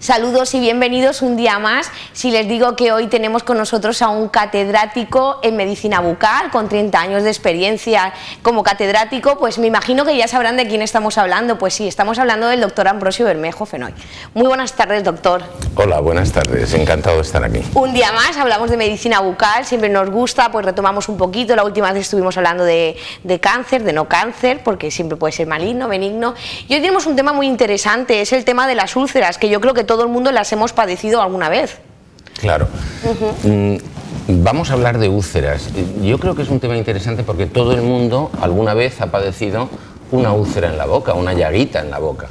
Saludos y bienvenidos un día más. Si les digo que hoy tenemos con nosotros a un catedrático en medicina bucal con 30 años de experiencia como catedrático, pues me imagino que ya sabrán de quién estamos hablando. Pues sí, estamos hablando del doctor Ambrosio Bermejo Fenoy. Muy buenas tardes, doctor. Hola, buenas tardes, encantado de estar aquí. Un día más hablamos de medicina bucal, siempre nos gusta, pues retomamos un poquito. La última vez estuvimos hablando de cáncer, de no cáncer, porque siempre puede ser maligno, benigno. Y hoy tenemos un tema muy interesante, es el tema de las úlceras, que yo creo que todo el mundo las hemos padecido alguna vez. Claro. Vamos a hablar de úlceras. Yo creo que es un tema interesante porque todo el mundo alguna vez ha padecido una úlcera en la boca, una llaguita en la boca.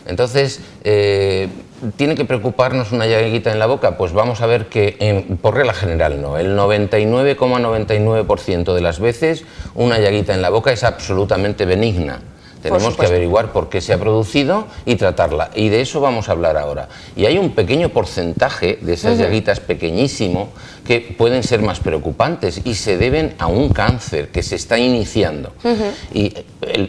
Entonces, ¿tiene que preocuparnos una llaguita en la boca? Pues vamos a ver que por regla general no. El 99,99% de las veces una llaguita en la boca es absolutamente benigna. Tenemos que averiguar por qué se ha producido y tratarla. Y de eso vamos a hablar ahora. Y hay un pequeño porcentaje de esas llaguitas, pequeñísimo, que pueden ser más preocupantes y se deben a un cáncer que se está iniciando. Y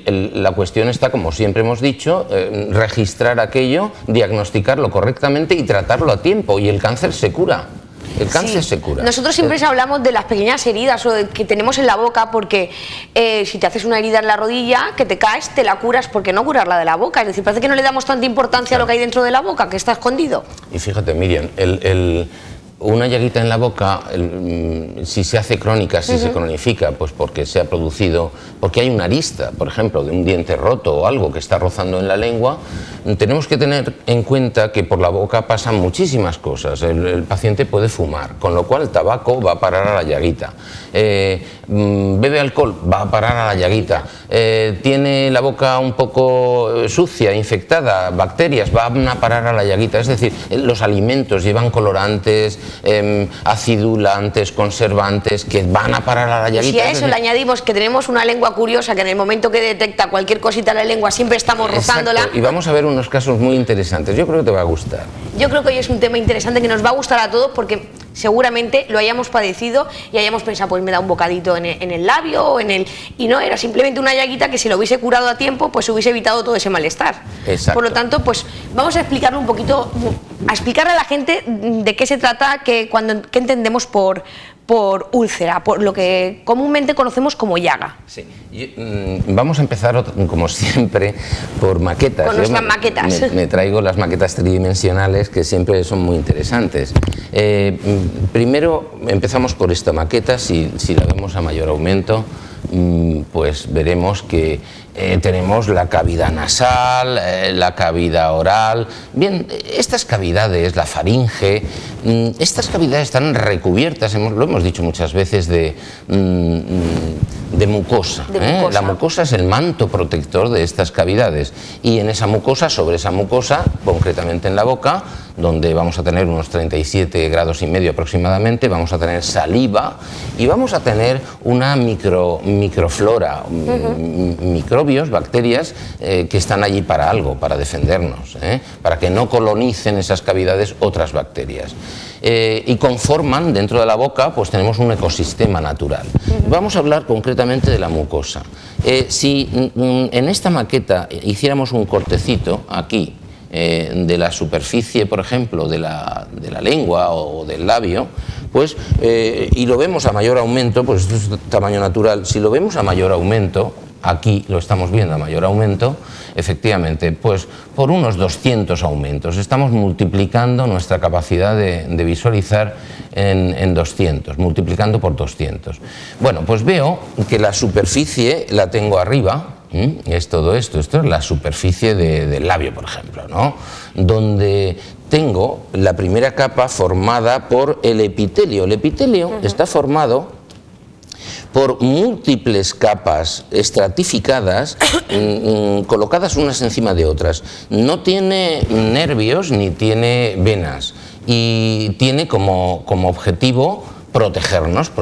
la cuestión está, como siempre hemos dicho, registrar aquello, diagnosticarlo correctamente y tratarlo a tiempo. Y el cáncer se cura. El cáncer se cura. Nosotros siempre hablamos de las pequeñas heridas que tenemos en la boca, porque si te haces una herida en la rodilla, que te caes, te la curas, porque no curarla de la boca. Es decir, parece que no le damos tanta importancia a lo que hay dentro de la boca, que está escondido. Y fíjate, Miriam, una llaguita en la boca, si se hace crónica, si se cronifica, pues porque se ha producido, porque hay una arista, por ejemplo, de un diente roto o algo que está rozando en la lengua, tenemos que tener en cuenta que por la boca pasan muchísimas cosas. El paciente puede fumar, con lo cual el tabaco va a parar a la llaguita. Bebe alcohol, va a parar a la llaguita. Tiene la boca un poco sucia, infectada, bacterias, van a parar a la llaguita. Es decir, los alimentos llevan colorantes, acidulantes, conservantes, que van a parar a la llaguita. Y si a eso le añadimos que tenemos una lengua curiosa, que en el momento que detecta cualquier cosita en la lengua siempre estamos rozándola. Exacto. Y vamos a ver unos casos muy interesantes. Yo creo que te va a gustar. Yo creo que hoy es un tema interesante que nos va a gustar a todos, porque seguramente lo hayamos padecido y hayamos pensado, pues me da un bocadito en el labio y no, era simplemente una llaguita que si lo hubiese curado a tiempo, pues hubiese evitado todo ese malestar. Exacto. Por lo tanto, pues vamos a explicarle un poquito, a explicarle a la gente de qué se trata, qué entendemos por úlcera, por lo que comúnmente conocemos como llaga. Sí. Vamos a empezar, como siempre, por maquetas. Con nuestras maquetas. Me traigo las maquetas tridimensionales, que siempre son muy interesantes. Primero empezamos por esta maqueta. Si la vemos a mayor aumento, pues veremos que tenemos la cavidad nasal, la cavidad oral. Bien, estas cavidades, la faringe, estas cavidades están recubiertas, lo hemos dicho muchas veces, de mucosa. La mucosa es el manto protector de estas cavidades, y en esa mucosa, sobre esa mucosa, concretamente en la boca, donde vamos a tener unos 37 grados y medio aproximadamente, vamos a tener saliva y vamos a tener una microflora, microbios, bacterias que están allí para algo, para defendernos, para que no colonicen esas cavidades otras bacterias. Y conforman dentro de la boca, pues tenemos un ecosistema natural. Vamos a hablar concretamente de la mucosa. Si en esta maqueta hiciéramos un cortecito aquí, de la superficie, por ejemplo, de la lengua o del labio, pues, y lo vemos a mayor aumento, pues esto es tamaño natural, si lo vemos a mayor aumento, aquí lo estamos viendo a mayor aumento, efectivamente, pues por unos 200 aumentos. Estamos multiplicando nuestra capacidad de visualizar en 200, multiplicando por 200. Bueno, pues veo que la superficie la tengo arriba. Es todo esto es la superficie del labio, por ejemplo, ¿no? Donde tengo la primera capa formada por el epitelio. El epitelio está formado por múltiples capas estratificadas, colocadas unas encima de otras. No tiene nervios ni tiene venas, y tiene como objetivo protegernos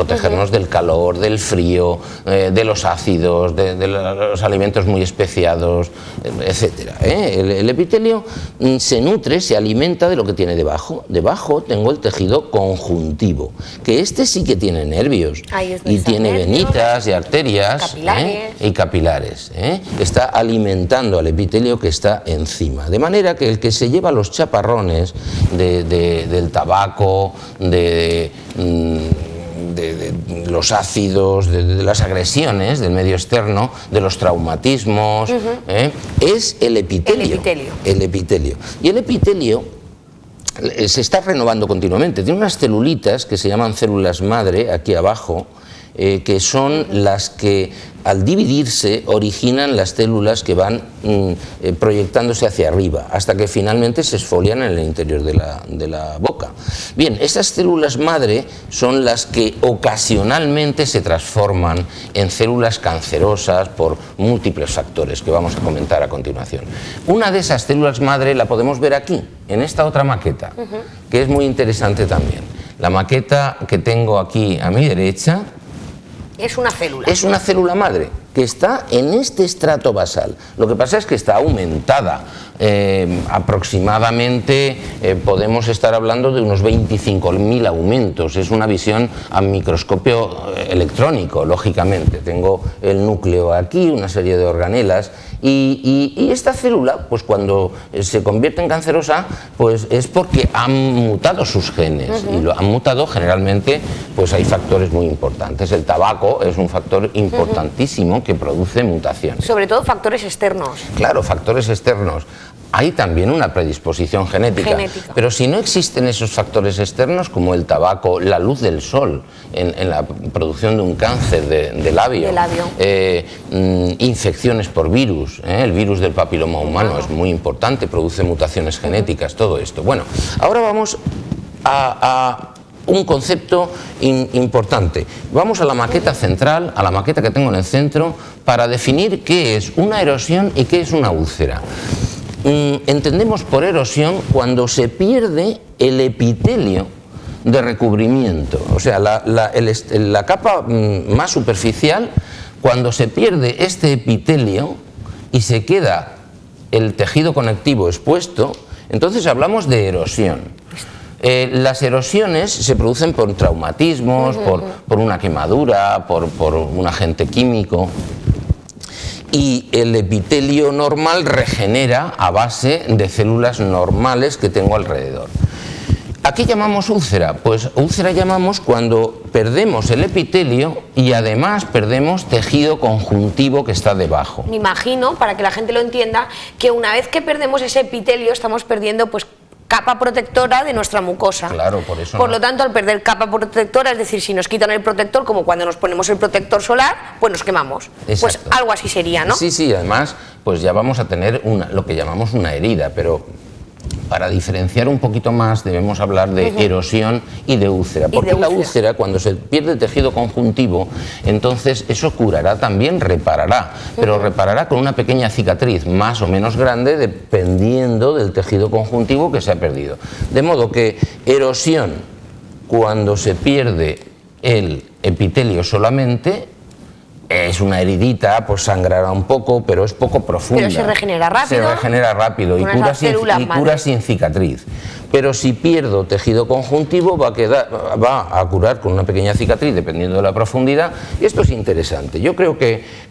del calor, del frío, de los ácidos, de los alimentos muy especiados, etc. úlcera. El epitelio se nutre, se alimenta de lo que tiene debajo. Debajo tengo el tejido conjuntivo, que este sí que tiene nervios y tiene venitas y arterias y capilares. Está alimentando al epitelio que está encima. De manera que el que se lleva los chaparrones del tabaco, de los ácidos, de las agresiones del medio externo, de los traumatismos, es el epitelio. El epitelio. Y el epitelio se está renovando continuamente. Tiene unas celulitas que se llaman células madre, aquí abajo, que son las que al dividirse originan las células que van proyectándose hacia arriba, hasta que finalmente se esfolian en el interior de la boca. Bien, esas células madre son las que ocasionalmente se transforman en células cancerosas por múltiples factores que vamos a comentar a continuación. Una de esas células madre la podemos ver aquí, en esta otra maqueta, que es muy interesante también. La maqueta que tengo aquí a mi derecha es una célula. Es una célula madre que está en este estrato basal. Lo que pasa es que está aumentada. Aproximadamente podemos estar hablando de unos 25.000 aumentos. Es una visión a microscopio electrónico, lógicamente. Tengo el núcleo aquí, una serie de organelas. Y esta célula, pues cuando se convierte en cancerosa, pues es porque han mutado sus genes. Y lo han mutado generalmente, pues hay factores muy importantes. El tabaco es un factor importantísimo que produce mutaciones. Sobre todo factores externos. Claro, factores externos. Hay también una predisposición genética, pero si no existen esos factores externos como el tabaco, la luz del sol en la producción de un cáncer de labio, infecciones por virus, el virus del papiloma humano es muy importante, produce mutaciones genéticas, todo esto. Bueno, ahora vamos a un concepto importante. Vamos a la maqueta central, a la maqueta que tengo en el centro, para definir qué es una erosión y qué es una úlcera. Entendemos por erosión cuando se pierde el epitelio de recubrimiento, o sea, la capa más superficial, cuando se pierde este epitelio y se queda el tejido conectivo expuesto, entonces hablamos de erosión. Las erosiones se producen por traumatismos, por una quemadura, por un agente químico. Y el epitelio normal regenera a base de células normales que tengo alrededor. ¿A qué llamamos úlcera? Pues úlcera llamamos cuando perdemos el epitelio y además perdemos tejido conjuntivo que está debajo. Me imagino, para que la gente lo entienda, que una vez que perdemos ese epitelio estamos perdiendo pues capa protectora de nuestra mucosa. Claro, por eso. Por lo tanto, al perder capa protectora, es decir, si nos quitan el protector, como cuando nos ponemos el protector solar, pues nos quemamos. Exacto. Pues algo así sería, ¿no? Sí, además, pues ya vamos a tener lo que llamamos una herida, pero para diferenciar un poquito más debemos hablar de erosión y de úlcera, porque la úlcera, cuando se pierde el tejido conjuntivo, entonces eso curará también, reparará, pero reparará con una pequeña cicatriz más o menos grande dependiendo del tejido conjuntivo que se ha perdido. De modo que erosión, cuando se pierde el epitelio solamente, es una heridita, pues sangrará un poco, pero es poco profunda. Pero se regenera rápido. Se regenera rápido y cura sin cicatriz. Pero si pierdo tejido conjuntivo va a curar con una pequeña cicatriz, dependiendo de la profundidad, y esto es interesante. Yo creo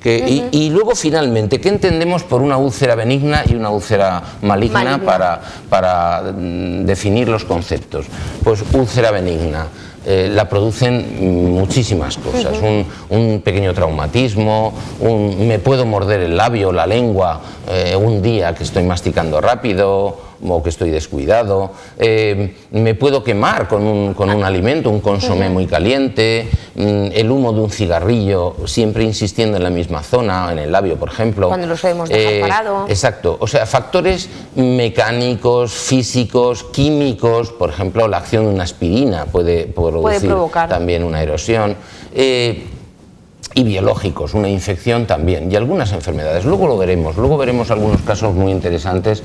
y luego finalmente, ¿qué entendemos por una úlcera benigna y una úlcera maligna? Para definir los conceptos? Pues úlcera benigna. La producen muchísimas cosas, un pequeño traumatismo, me puedo morder el labio, la lengua, un día que estoy masticando rápido o que estoy descuidado, me puedo quemar con un alimento, un consomé muy caliente, el humo de un cigarrillo, siempre insistiendo en la misma zona, en el labio, por ejemplo. Cuando lo sabemos dejar parado. Exacto, o sea, factores mecánicos, físicos, químicos, por ejemplo, la acción de una aspirina puede provocar también una erosión. Y biológicos, una infección también, y algunas enfermedades. Luego lo veremos, luego veremos algunos casos muy interesantes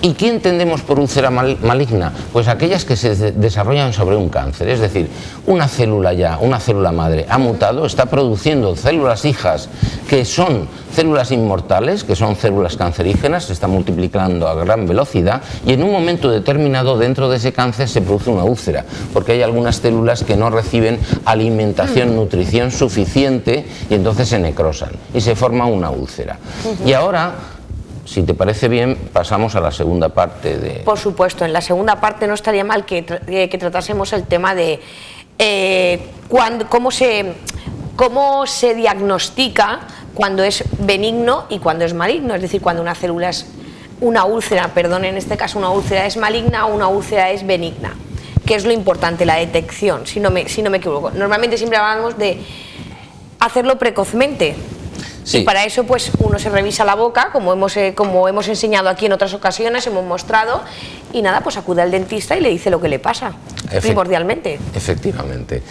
¿Y qué entendemos por úlcera maligna? Pues aquellas que se desarrollan sobre un cáncer, es decir, una célula madre ha mutado, está produciendo células hijas que son células inmortales, que son células cancerígenas, se están multiplicando a gran velocidad y en un momento determinado dentro de ese cáncer se produce una úlcera, porque hay algunas células que no reciben alimentación, nutrición suficiente y entonces se necrosan y se forma una úlcera. Y ahora, si te parece bien, pasamos a la segunda parte de... Por supuesto, en la segunda parte no estaría mal que tratásemos el tema de cómo se diagnostica cuando es benigno y cuando es maligno, es decir, cuando una célula es una úlcera, perdón, en este caso una úlcera es maligna o una úlcera es benigna, que es lo importante, la detección, si no me equivoco. Normalmente siempre hablamos de hacerlo precozmente. Sí. Y para eso pues uno se revisa la boca, como hemos enseñado aquí en otras ocasiones, hemos mostrado, y nada, pues acude al dentista y le dice lo que le pasa, primordialmente. Efectivamente.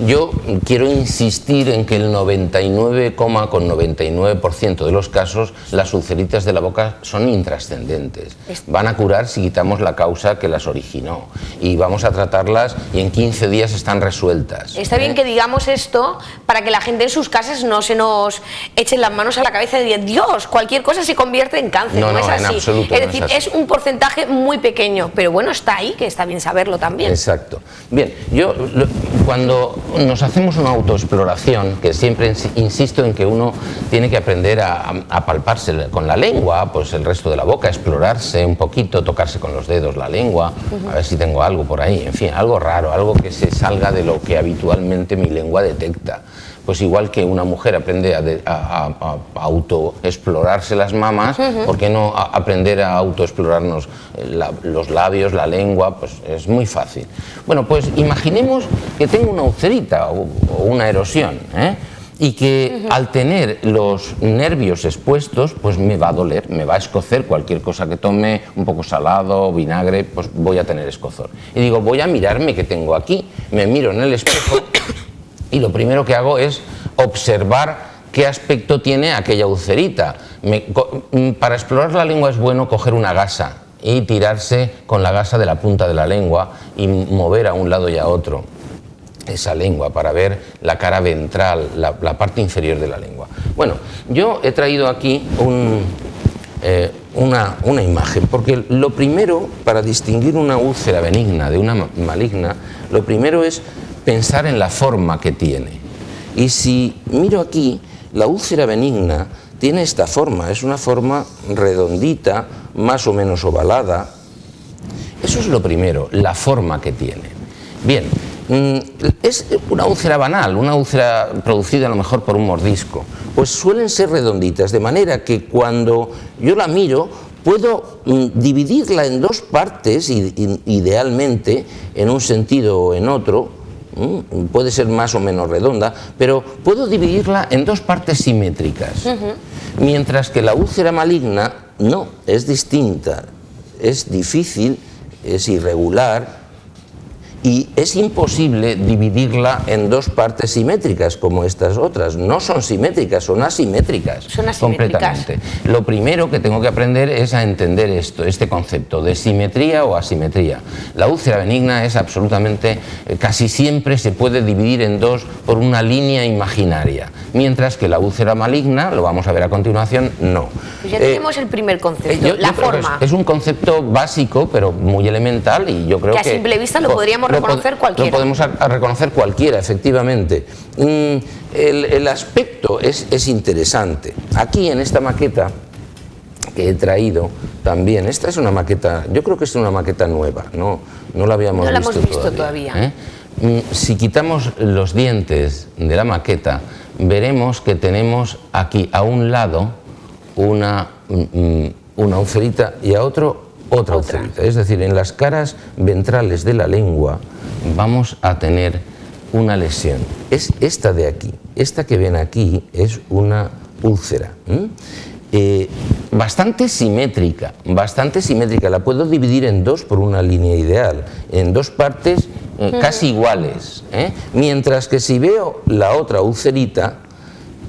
Yo quiero insistir en que el 99,99% de los casos las ulceritas de la boca son intrascendentes. Van a curar si quitamos la causa que las originó y vamos a tratarlas y en 15 días están resueltas. Está bien que digamos esto para que la gente en sus casas no se nos echen las manos a la cabeza y digan, Dios, cualquier cosa se convierte en cáncer. No es así. En absoluto, es decir, es un porcentaje muy pequeño, pero bueno, está ahí, que está bien saberlo también. Exacto. Bien, cuando nos hacemos una autoexploración, que siempre insisto en que uno tiene que aprender a palparse con la lengua, pues el resto de la boca, explorarse un poquito, tocarse con los dedos la lengua, a ver si tengo algo por ahí, en fin, algo raro, algo que se salga de lo que habitualmente mi lengua detecta. Pues igual que una mujer aprende a autoexplorarse las mamas, ¿por qué no aprender a autoexplorarnos los labios, la lengua? Pues es muy fácil. Bueno, pues imaginemos que tengo una ulcerita o una erosión, y que al tener los nervios expuestos, pues me va a doler, me va a escocer cualquier cosa que tome, un poco salado, vinagre, pues voy a tener escozor. Y digo, voy a mirarme qué tengo aquí, me miro en el espejo y lo primero que hago es observar qué aspecto tiene aquella ulcerita. Para explorar la lengua es bueno coger una gasa y tirarse con la gasa de la punta de la lengua y mover a un lado y a otro esa lengua para ver la cara ventral, la parte inferior de la lengua. Bueno, yo he traído aquí una imagen, porque lo primero, para distinguir una úlcera benigna de una maligna, lo primero es pensar en la forma que tiene. Y si miro aquí, la úlcera benigna tiene esta forma, es una forma redondita, más o menos ovalada. Eso es lo primero, la forma que tiene. Bien, es una úlcera banal, una úlcera producida a lo mejor por un mordisco. Pues suelen ser redonditas, de manera que cuando yo la miro, puedo dividirla en dos partes, idealmente, en un sentido o en otro. Puede ser más o menos redonda, pero puedo dividirla en dos partes simétricas. Mientras que la úlcera maligna no, es distinta, es difícil, es irregular y es imposible dividirla en dos partes simétricas como estas otras. No son simétricas, son asimétricas. Son asimétricas. Completamente. Lo primero que tengo que aprender es a entender este concepto de simetría o asimetría. La úlcera benigna es absolutamente, casi siempre se puede dividir en dos por una línea imaginaria, mientras que la úlcera maligna, lo vamos a ver a continuación, no. Pues ya tenemos el primer concepto, la forma. Es un concepto básico, pero muy elemental, y yo creo que a simple vista lo podríamos reconocer cualquiera. Lo podemos reconocer cualquiera, efectivamente. El aspecto es interesante. Aquí en esta maqueta que he traído también, esta es una maqueta, yo creo que es una maqueta nueva, no la habíamos visto todavía. Si quitamos los dientes de la maqueta, veremos que tenemos aquí a un lado una ulcerita y a otro otra ulcerita. Es decir, en las caras ventrales de la lengua vamos a tener una lesión. Es esta de aquí. Esta que ven aquí es una úlcera. Bastante simétrica. La puedo dividir en dos por una línea ideal, en dos partes casi iguales. Mientras que si veo la otra ulcerita,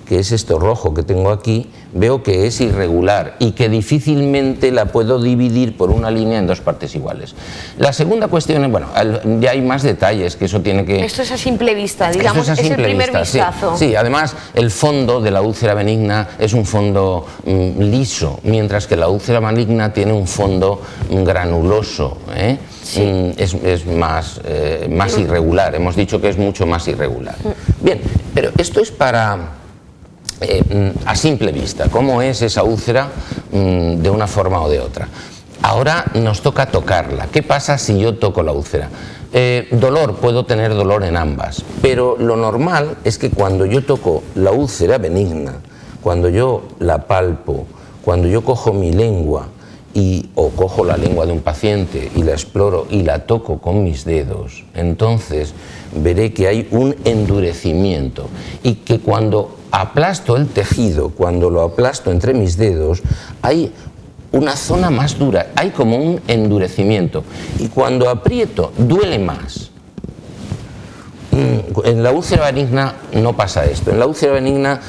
que es esto rojo que tengo aquí, veo que es irregular y que difícilmente la puedo dividir por una línea en dos partes iguales. La segunda cuestión es, bueno, ya hay más detalles, que eso tiene que... Esto es a simple vista, digamos, es el primer vistazo. Sí, además el fondo de la úlcera benigna es un fondo liso, mientras que la úlcera maligna tiene un fondo granuloso, ¿eh? Sí. Es más irregular, hemos dicho que es mucho más irregular. Bien, pero esto es para... a simple vista, cómo es esa úlcera de una forma o de otra. Ahora nos toca tocarla. ¿Qué pasa si yo toco la úlcera? Dolor, puedo tener dolor en ambas, pero lo normal es que cuando yo toco la úlcera benigna, cuando yo la palpo, cuando yo cojo mi lengua o cojo la lengua de un paciente y la exploro y la toco con mis dedos, entonces veré que hay un endurecimiento y que cuando aplasto el tejido, cuando lo aplasto entre mis dedos, hay una zona más dura, hay como un endurecimiento y cuando aprieto duele más. En la úlcera benigna no pasa esto. En la úlcera benigna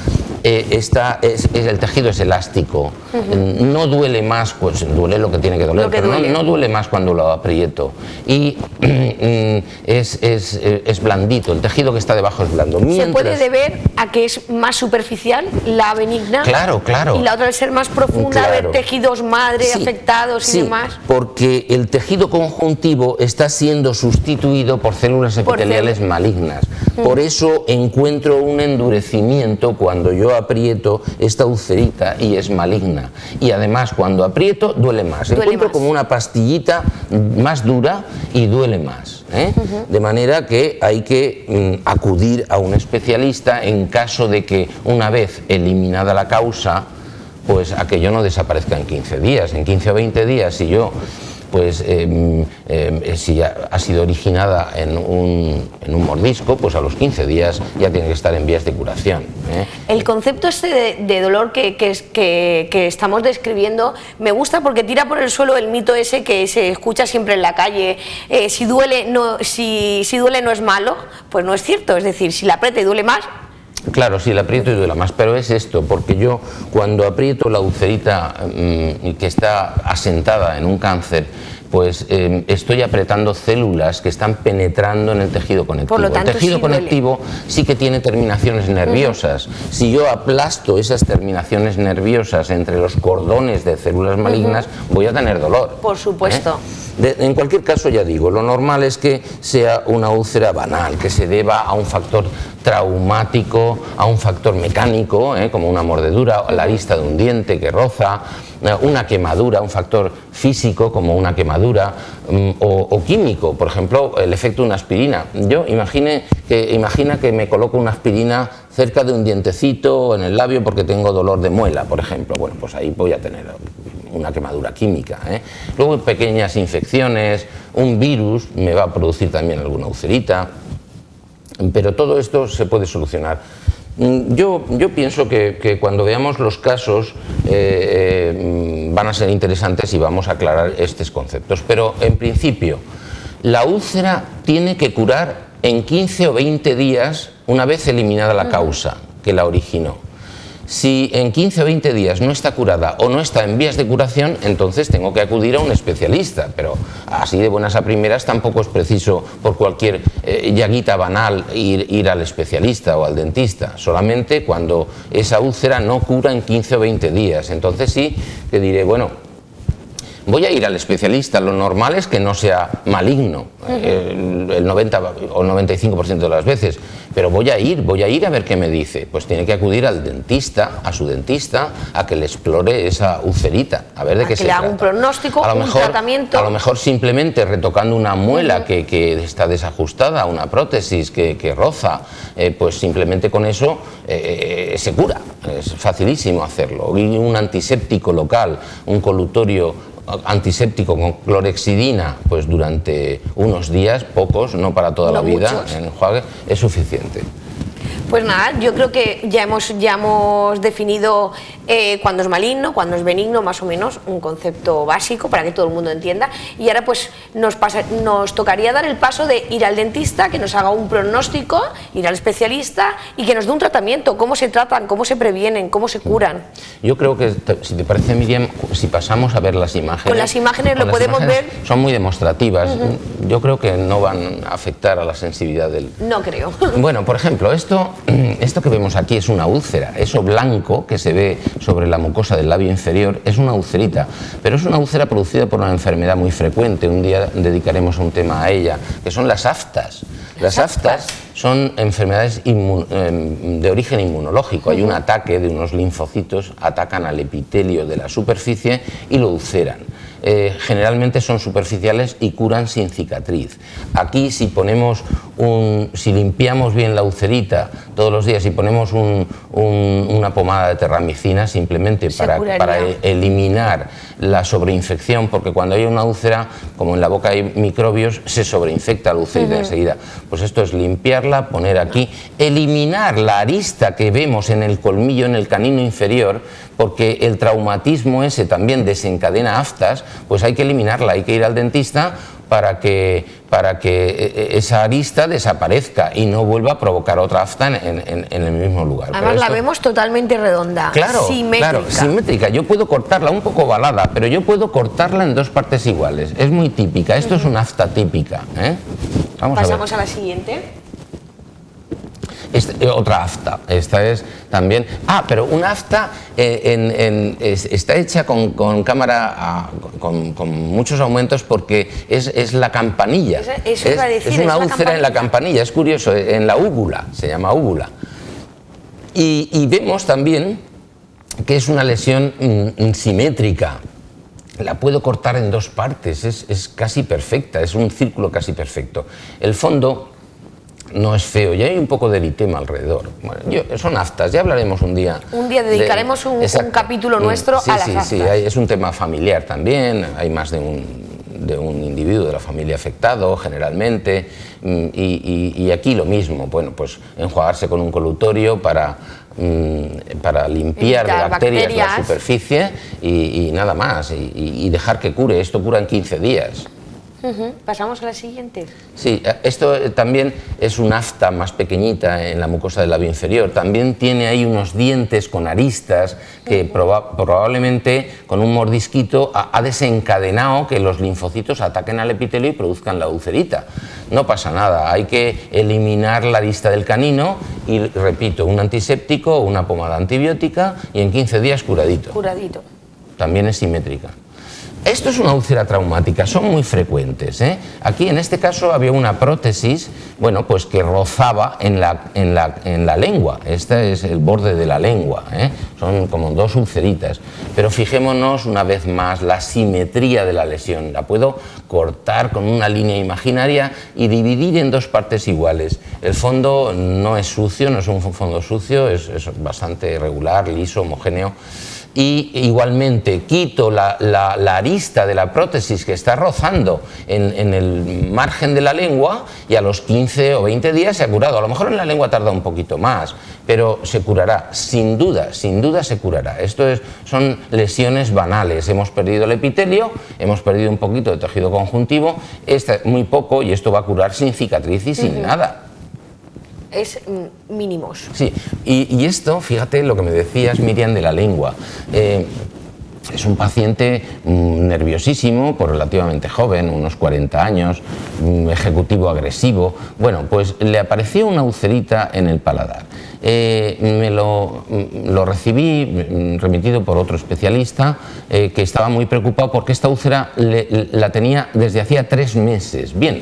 el tejido es elástico, no duele más, pues duele lo que tiene que doler, pero no duele más cuando lo aprieto y es blandito, el tejido que está debajo es blando. ¿Se puede deber a que es más superficial la benigna? Claro, claro. Y la otra al ser más profunda, claro, ver tejidos madre afectados y demás. Porque el tejido conjuntivo está siendo sustituido por células epiteliales malignas. Por eso encuentro un endurecimiento cuando yo aprieto esta ulcerita y es maligna. Y además cuando aprieto duele más. Encuentro como una pastillita más dura y duele más. De manera que hay que acudir a un especialista en caso de que una vez eliminada la causa, pues aquello no desaparezca en 15 días. En 15 o 20 días, si yo... pues si ha sido originada en un mordisco, pues a los 15 días ya tiene que estar en vías de curación. El concepto este de dolor que estamos describiendo me gusta porque tira por el suelo el mito ese que se escucha siempre en la calle, si duele no es malo, pues no es cierto, es decir, si la aprieta y duele más. Claro, sí, la aprieto y duele más, pero es esto, porque yo cuando aprieto la ulcerita que está asentada en un cáncer, pues estoy apretando células que están penetrando en el tejido conectivo. Por lo tanto, el tejido conectivo sí que tiene terminaciones nerviosas. Si yo aplasto esas terminaciones nerviosas entre los cordones de células malignas, voy a tener dolor. Por supuesto. En cualquier caso, ya digo, lo normal es que sea una úlcera banal, que se deba a un factor traumático, a un factor mecánico, como una mordedura, la arista de un diente que roza, una quemadura, un factor físico como una quemadura, o químico, por ejemplo, el efecto de una aspirina. Yo imagina que me coloco una aspirina cerca de un dientecito en el labio porque tengo dolor de muela, por ejemplo. Bueno, pues ahí voy a tener una quemadura química. Luego pequeñas infecciones, un virus me va a producir también alguna ulcerita, pero todo esto se puede solucionar. Yo pienso que cuando veamos los casos van a ser interesantes y vamos a aclarar estos conceptos, pero en principio la úlcera tiene que curar en 15 o 20 días una vez eliminada la causa que la originó. Si en 15 o 20 días no está curada o no está en vías de curación, entonces tengo que acudir a un especialista, pero así de buenas a primeras tampoco es preciso por cualquier llaguita banal ir al especialista o al dentista, solamente cuando esa úlcera no cura en 15 o 20 días, entonces sí que diré, bueno, voy a ir al especialista, lo normal es que no sea maligno, el 90 o 95% de las veces, pero voy a ir a ver qué me dice. Pues tiene que acudir al dentista, a su dentista, a que le explore esa ulcerita, a ver de qué se trata. Que le haga un pronóstico, un tratamiento. A lo mejor simplemente retocando una muela que está desajustada, una prótesis que roza, pues simplemente con eso se cura, es facilísimo hacerlo. Y un antiséptico local, un colutorio antiséptico con clorexidina, pues durante unos días, pocos, no para toda la vida, en enjuague, es suficiente. Pues nada, yo creo que ya hemos definido cuándo es maligno, cuándo es benigno, más o menos, un concepto básico para que todo el mundo entienda. Y ahora pues nos tocaría dar el paso de ir al dentista, que nos haga un pronóstico, ir al especialista y que nos dé un tratamiento, cómo se tratan, cómo se previenen, cómo se curan. Yo creo que, si te parece, Miriam, si pasamos a ver las imágenes... Con las imágenes lo podemos ver... Son muy demostrativas. Yo creo que no van a afectar a la sensibilidad del... No creo. Bueno, por ejemplo, esto que vemos aquí es una úlcera. Eso blanco que se ve sobre la mucosa del labio inferior es una ulcerita, pero es una úlcera producida por una enfermedad muy frecuente. Un día dedicaremos un tema a ella, que son las aftas. Las aftas son enfermedades de origen inmunológico. Hay un ataque de unos linfocitos, atacan al epitelio de la superficie y lo ulceran. Generalmente son superficiales y curan sin cicatriz. Aquí, si limpiamos bien la ulcerita todos los días y ponemos una pomada de terramicina simplemente para eliminar la sobreinfección, porque cuando hay una úlcera, como en la boca hay microbios, se sobreinfecta la ulcerita enseguida. Pues esto es limpiarla, poner aquí, eliminar la arista que vemos en el colmillo, en el canino inferior, porque el traumatismo ese también desencadena aftas, pues hay que eliminarla, hay que ir al dentista para que esa arista desaparezca y no vuelva a provocar otra afta en el mismo lugar. Además la vemos totalmente redonda, simétrica. Claro, simétrica. Yo puedo cortarla un poco ovalada, pero yo puedo cortarla en dos partes iguales. Es muy típica, esto es una afta típica. Pasamos a la siguiente. Otra afta, esta es también... pero una afta está hecha con cámara, con muchos aumentos, porque es la campanilla. Eso iba a decir, es una úlcera en la campanilla, es curioso, en la úvula, se llama úvula. Y vemos también que es una lesión simétrica. La puedo cortar en dos partes, es casi perfecta, es un círculo casi perfecto. El fondo no es feo, ya hay un poco de eritema alrededor. Bueno, son aftas, ya hablaremos un día. Un día dedicaremos un capítulo nuestro a las aftas. Sí, es un tema familiar también, hay más de un individuo de la familia afectado generalmente, y aquí lo mismo, bueno, pues enjuagarse con un colutorio para limpiar de bacterias la superficie y nada más, y dejar que cure. Esto cura en 15 días. Pasamos a la siguiente. Sí, esto también es una afta más pequeñita en la mucosa del labio inferior. También tiene ahí unos dientes con aristas que probablemente con un mordisquito ha desencadenado que los linfocitos ataquen al epitelio y produzcan la ulcerita. No pasa nada, hay que eliminar la arista del canino y, repito, un antiséptico o una pomada antibiótica y en 15 días curadito. Curadito. También es simétrica. Esto es una úlcera traumática, son muy frecuentes. Aquí, en este caso, había una prótesis, bueno, pues que rozaba en la lengua. Este es el borde de la lengua, son como dos ulceritas. Pero fijémonos una vez más la simetría de la lesión. La puedo cortar con una línea imaginaria y dividir en dos partes iguales. El fondo no es sucio, no es un fondo sucio, es bastante regular, liso, homogéneo. Y igualmente quito la arista de la prótesis que está rozando en el margen de la lengua y a los 15 o 20 días se ha curado. A lo mejor en la lengua tarda un poquito más, pero se curará, sin duda se curará. Son lesiones banales. Hemos perdido el epitelio, hemos perdido un poquito de tejido conjuntivo, muy poco, y esto va a curar sin cicatriz y sin nada. Es mínimos. Sí, y esto, fíjate lo que me decías, Miriam, de la lengua. Es un paciente nerviosísimo, pues relativamente joven, unos 40 años, ejecutivo agresivo. Bueno, pues le apareció una ulcerita en el paladar. Me lo recibí remitido por otro especialista que estaba muy preocupado porque esta úlcera la tenía desde hacía 3 meses. Bien,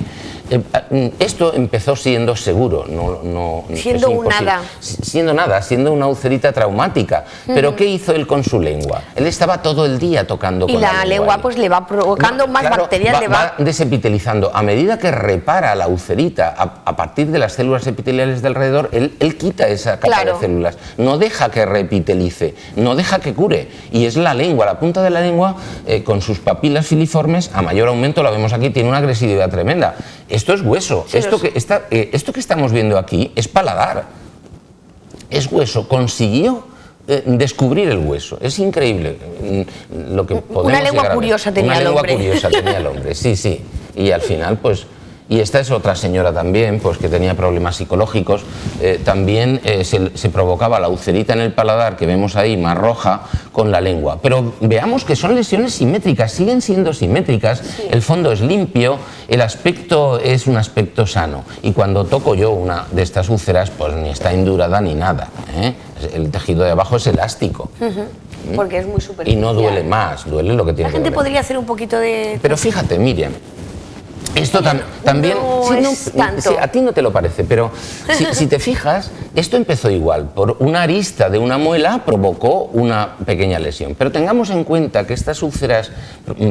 esto empezó siendo seguro, siendo siendo una ulcerita traumática. Pero ¿qué hizo él con su lengua? Él estaba todo el día tocando con la lengua pues le va provocando más bacterias, va desepitelizando. A medida que repara la ulcerita a partir de las células epiteliales de alrededor, él quita esa capa de células, no deja que repitelice, no deja que cure, y es la lengua, la punta de la lengua con sus papilas filiformes a mayor aumento, la vemos aquí, tiene una agresividad tremenda. Esto es hueso, esto que estamos viendo aquí es paladar. es hueso, consiguió descubrir el hueso. Es increíble lo que podemos Una lengua curiosa tenía el hombre. Una lengua curiosa tenía el hombre, sí, sí. Y al final, pues... Y esta es otra señora también, pues que tenía problemas psicológicos. También se provocaba la ulcerita en el paladar, que vemos ahí, más roja, con la lengua. Pero veamos que son lesiones simétricas, siguen siendo simétricas. Sí. El fondo es limpio, el aspecto es un aspecto sano. Y cuando toco yo una de estas úlceras, pues ni está endurada ni nada, ¿eh? El tejido de abajo es elástico. Porque es muy superficial. Y no duele más, duele lo que tiene que doler. La gente podría hacer un poquito de... Pero fíjate, Miriam, esto también, no es tanto. Sí, a ti no te lo parece, pero si te fijas, esto empezó igual. Por una arista de una muela provocó una pequeña lesión. Pero tengamos en cuenta que estas úlceras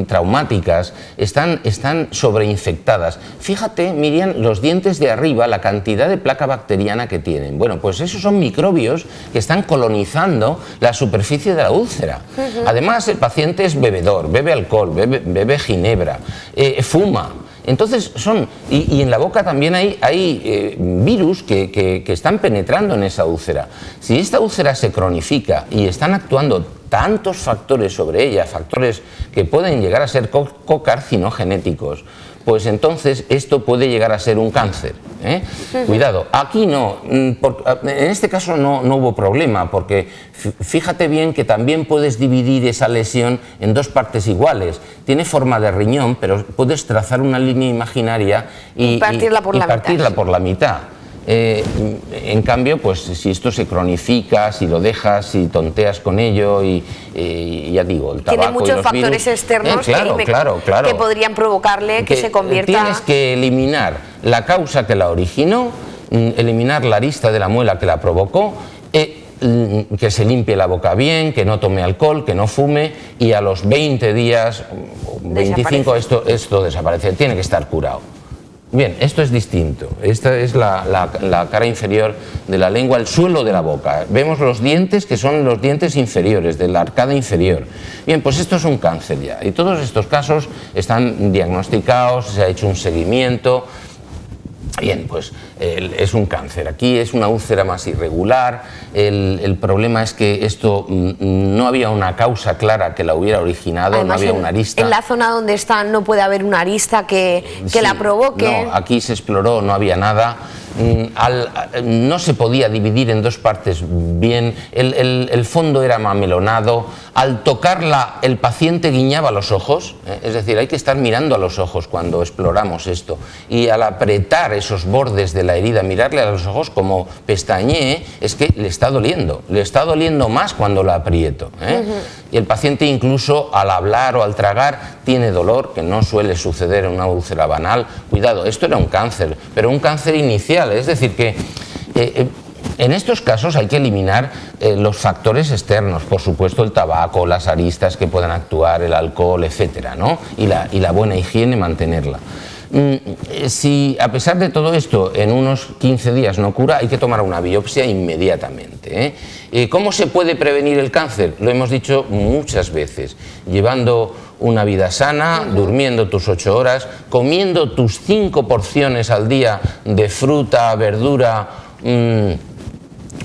traumáticas están sobreinfectadas. Fíjate, Miriam, los dientes de arriba, la cantidad de placa bacteriana que tienen. Bueno, pues esos son microbios que están colonizando la superficie de la úlcera. Además, el paciente es bebedor, bebe alcohol, bebe ginebra, fuma. Entonces y en la boca también hay virus que están penetrando en esa úlcera. Si esta úlcera se cronifica y están actuando tantos factores sobre ella, factores que pueden llegar a ser cocarcinogenéticos, pues entonces esto puede llegar a ser un cáncer, ¿eh? Cuidado, aquí no, en este caso no hubo problema, porque fíjate bien que también puedes dividir esa lesión en dos partes iguales. Tiene forma de riñón, pero puedes trazar una línea imaginaria y partirla por la mitad. En cambio, pues si esto se cronifica, si lo dejas, si tonteas con ello y ya digo, el tabaco tiene muchos y los factores virus, externos claro, que podrían provocarle que se convierta... Tienes que eliminar la causa que la originó, eliminar la arista de la muela que la provocó, que se limpie la boca bien, que no tome alcohol, que no fume, y a los 20 días, 25, esto desaparece, tiene que estar curado. Bien, esto es distinto. Esta es la cara inferior de la lengua, el suelo de la boca. Vemos los dientes, que son los dientes inferiores, de la arcada inferior. Bien, pues esto es un cáncer ya. Y todos estos casos están diagnosticados, se ha hecho un seguimiento. Bien, pues es un cáncer. Aquí es una úlcera más irregular. El problema es que esto no había una causa clara que la hubiera originado. Además, no había una arista. En la zona donde está no puede haber una arista que la provoque. No, aquí se exploró, no había nada. No se podía dividir en dos partes bien, el fondo era mamelonado, al tocarla el paciente guiñaba los ojos, es decir, hay que estar mirando a los ojos cuando exploramos esto, y al apretar esos bordes de la herida, mirarle a los ojos como pestañee, es que le está doliendo más cuando la aprieto, y el paciente incluso al hablar o al tragar tiene dolor, que no suele suceder en una úlcera banal. Cuidado, esto era un cáncer, pero un cáncer inicial. Es decir, que en estos casos hay que eliminar los factores externos, por supuesto el tabaco, las aristas que puedan actuar, el alcohol, etcétera, ¿no? Y la buena higiene, mantenerla. Si a pesar de todo esto en unos 15 días no cura, hay que tomar una biopsia inmediatamente, ¿eh? ¿Cómo se puede prevenir el cáncer? Lo hemos dicho muchas veces, llevando una vida sana, durmiendo tus 8 horas, comiendo tus 5 porciones al día de fruta, verdura,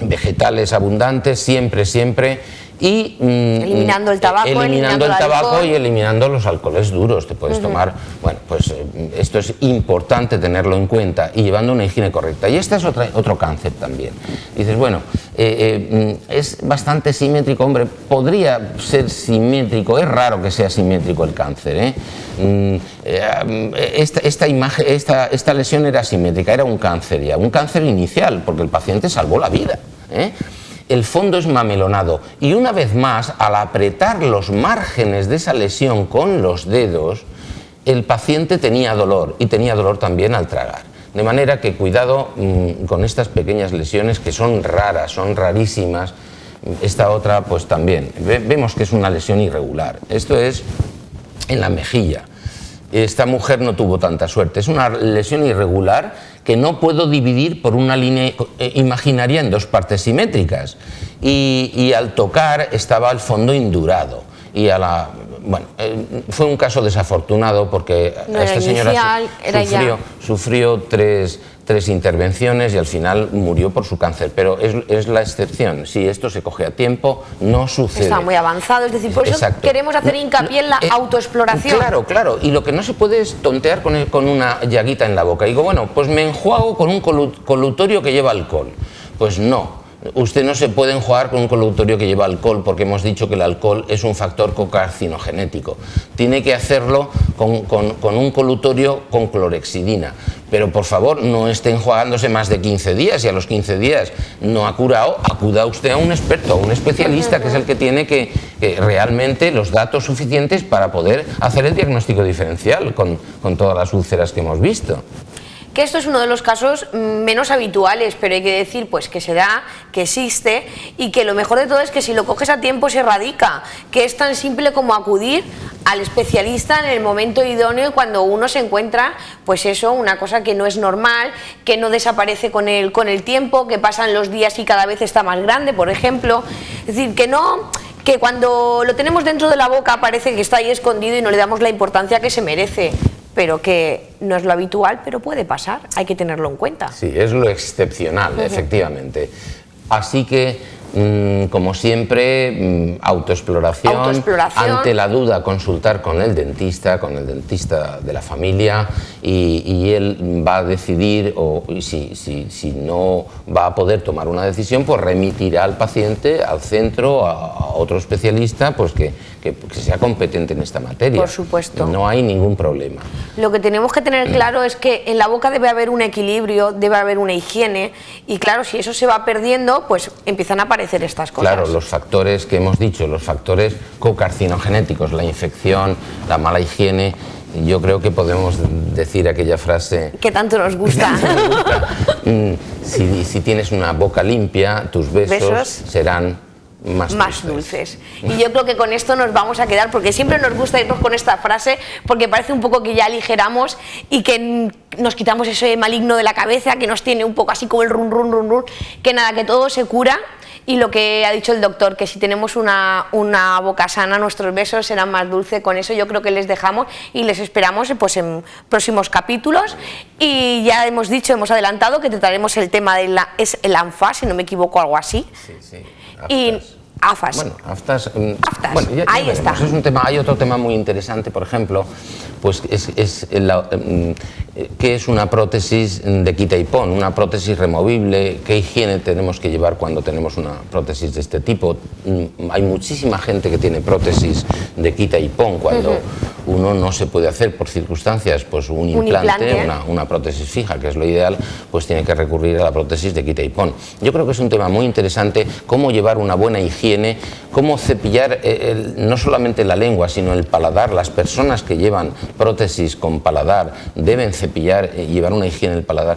vegetales abundantes, siempre, y eliminando el tabaco, y eliminando los alcoholes duros. Te puedes tomar, bueno, pues esto es importante tenerlo en cuenta, y llevando una higiene correcta. Y este es otro cáncer también. Dices, bueno, es bastante simétrico, hombre, podría ser simétrico, es raro que sea simétrico el cáncer, esta lesión era simétrica, era un cáncer ya, un cáncer inicial, porque el paciente salvó la vida, El fondo es mamelonado, y una vez más, al apretar los márgenes de esa lesión con los dedos, el paciente tenía dolor, y tenía dolor también al tragar. De manera que cuidado con estas pequeñas lesiones, que son raras, son rarísimas. Esta otra pues también, vemos que es una lesión irregular. Esto es en la mejilla. Esta mujer no tuvo tanta suerte, es una lesión irregular que no puedo dividir por una línea imaginaria en dos partes simétricas, y al tocar estaba el fondo indurado, y fue un caso desafortunado, porque esta señora sufrió tres 3 intervenciones y al final murió por su cáncer, pero es la excepción. Si esto se coge a tiempo, no sucede. Está muy avanzado, es decir, por eso queremos hacer hincapié en la autoexploración. Claro, claro, y lo que no se puede es tontear con una llaguita en la boca. Digo, bueno, pues me enjuago con un colutorio que lleva alcohol. Pues no. Usted no se puede enjuagar con un colutorio que lleva alcohol porque hemos dicho que el alcohol es un factor cocarcinogenético. Tiene que hacerlo con un colutorio con clorexidina. Pero por favor, no esté enjuagándose más de 15 días y a los 15 días no ha curado, acuda usted a un experto, a un especialista que es el que tiene que realmente los datos suficientes para poder hacer el diagnóstico diferencial con todas las úlceras que hemos visto. Que esto es uno de los casos menos habituales, pero hay que decir pues que se da, que existe y que lo mejor de todo es que si lo coges a tiempo se erradica, que es tan simple como acudir al especialista en el momento idóneo cuando uno se encuentra, pues eso, una cosa que no es normal, que no desaparece con el tiempo, que pasan los días y cada vez está más grande, por ejemplo. Es decir, que cuando lo tenemos dentro de la boca parece que está ahí escondido y no le damos la importancia que se merece, pero que no es lo habitual, pero puede pasar, hay que tenerlo en cuenta. Sí, es lo excepcional, efectivamente. Así que, como siempre, autoexploración, ante la duda consultar con el dentista de la familia y él va a decidir, o si no va a poder tomar una decisión, pues remitirá al paciente al centro, a otro especialista pues que sea competente en esta materia. Por supuesto. No hay ningún problema. Lo que tenemos que tener claro es que en la boca debe haber un equilibrio, debe haber una higiene y claro, si eso se va perdiendo, pues empiezan a aparecer estas cosas. Claro, los factores que hemos dicho, los factores cocarcinogenéticos, la infección, la mala higiene, yo creo que podemos decir aquella frase que tanto nos gusta. Si tienes una boca limpia, tus besos serán más dulces. Y yo creo que con esto nos vamos a quedar, porque siempre nos gusta irnos con esta frase, porque parece un poco que ya aligeramos y que nos quitamos ese maligno de la cabeza que nos tiene un poco así como el run, que nada, que todo se cura. Y lo que ha dicho el doctor, que si tenemos una boca sana, nuestros besos serán más dulces. Con eso yo creo que les dejamos y les esperamos pues en próximos capítulos. Y ya hemos adelantado que trataremos el tema de el ANFA, si no me equivoco, algo así. Sí. Y AFAS. Bueno, aftas. Bueno, ya ahí está. Es un tema, hay otro tema muy interesante, por ejemplo, pues ¿qué es una prótesis de quita y pon? Una prótesis removible, ¿qué higiene tenemos que llevar cuando tenemos una prótesis de este tipo? Hay muchísima gente que tiene prótesis de quita y pon cuando uno no se puede hacer por circunstancias, pues un implante. Una prótesis fija, que es lo ideal, pues tiene que recurrir a la prótesis de quita y pon. Yo creo que es un tema muy interesante, cómo llevar una buena higiene, cómo cepillar no solamente la lengua, sino el paladar. Las personas que llevan prótesis con paladar deben cepillar y llevar una higiene del paladar.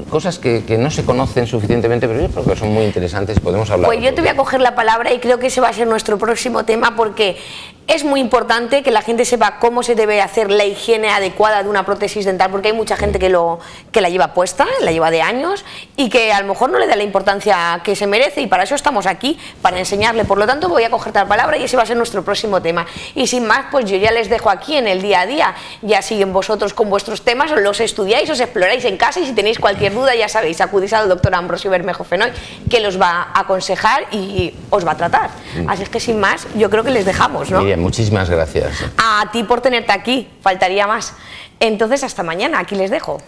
Cosas que no se conocen suficientemente, pero yo creo que son muy interesantes y podemos hablar. Pues yo te voy a coger la palabra y creo que ese va a ser nuestro próximo tema, porque es muy importante que la gente sepa cómo se debe hacer la higiene adecuada de una prótesis dental, porque hay mucha gente que la lleva puesta, la lleva de años y que a lo mejor no le da la importancia que se merece, y para eso estamos aquí, para enseñarle. Por lo tanto, voy a cogerte la palabra y ese va a ser nuestro próximo tema. Y sin más, pues yo ya les dejo aquí en el día a día. Ya siguen vosotros con vuestros temas, os los estudiáis, os exploráis en casa, y si tenéis cualquier duda, ya sabéis, acudís al doctor Ambrosio Bermejo Fenoy, que los va a aconsejar y os va a tratar. Así es que sin más, yo creo que les dejamos, ¿no? Miriam, muchísimas gracias. A ti por tenerte aquí, faltaría más. Entonces, hasta mañana, aquí les dejo.